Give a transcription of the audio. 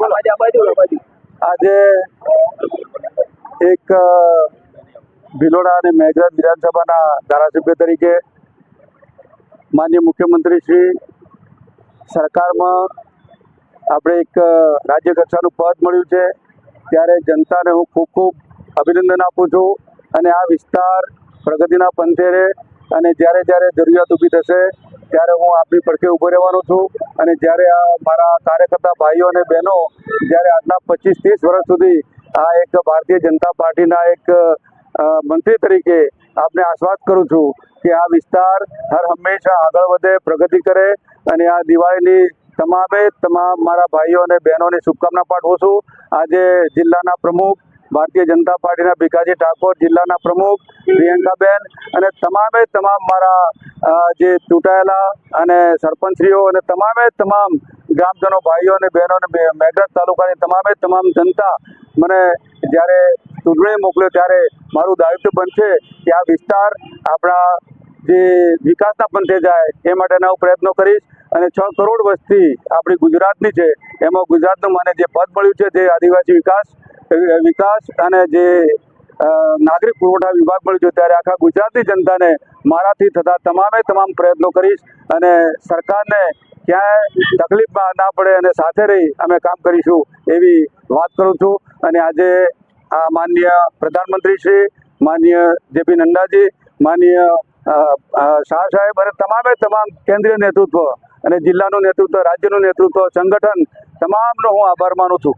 આજે એક ભિલોડા અને મેઘરજ વિધાનસભાના ધારાસભ્ય તરીકે માનનીય મુખ્યમંત્રી શ્રી સરકારમાં આપણે એક રાજ્ય કક્ષાનું પદ મળ્યું છે, ત્યારે જનતાને હું ખૂબ ખૂબ અભિનંદન આપું છું અને આ વિસ્તાર પ્રગતિના પંથે રહે અને જ્યારે જ્યારે જરૂરિયાત ઊભી થશે ત્યારે હું આપની પડખે ઊભો રહેવાનો છું અને જ્યારે આ મારા કાર્યકર્તા ભાઈઓ અને બહેનો જ્યારે આટલા 25-30 વર્ષ સુધી આ એક ભારતીય જનતા પાર્ટીના એક મંત્રી તરીકે આપને આશ્વાસ કરું છું કે આ વિસ્તાર હર હંમેશા આગળ વધે, પ્રગતિ કરે અને આ દિવાળીની તમામ મારા ભાઈઓ અને બહેનોને શુભકામના પાઠવું છું। આજે જિલ્લાના પ્રમુખ ભારતીય જનતા પાર્ટીના ભીખાજી ઠાકોર, જિલ્લાના પ્રમુખ પ્રિયંકાબેન અને તમામ મારા જે ચૂંટાયેલા અને સરપંચશ્રીઓ અને તમામ ગ્રામજનો, ભાઈઓ અને બહેનો અને મેઘરજ તાલુકાની તમામ જનતા મને જ્યારે ચૂંટણી મોકલ્યો ત્યારે મારું દાયિત્વ બનશે કે આ વિસ્તાર આપણા જે વિકાસના પંથે જાય એ માટેના હું પ્રયત્નો કરીશ અને 6 કરોડ વસ્તી આપણી ગુજરાતની છે, એમાં ગુજરાતનું મને જે પદ મળ્યું છે જે આદિવાસી વિકાસ અને જે નાગરિક પુરવઠા વિભાગ મળ્યું છે, ત્યારે આખા ગુજરાતની જનતાને મારાથી થતા તમામ પ્રયત્નો કરીશ અને સરકારને ક્યાંય તકલીફમાં ના પડે અને સાથે રહી અમે કામ કરીશું એવી વાત કરું છું। અને આજે આ માનનીય પ્રધાનમંત્રી શ્રી, માનનીય જેપી નડ્ડાજી, માનનીય શાહ સાહેબ અને તમામ કેન્દ્રીય નેતૃત્વ અને જિલ્લાનું નેતૃત્વ, રાજ્યનું નેતૃત્વ, સંગઠન તમામનો હું આભાર માનું છું।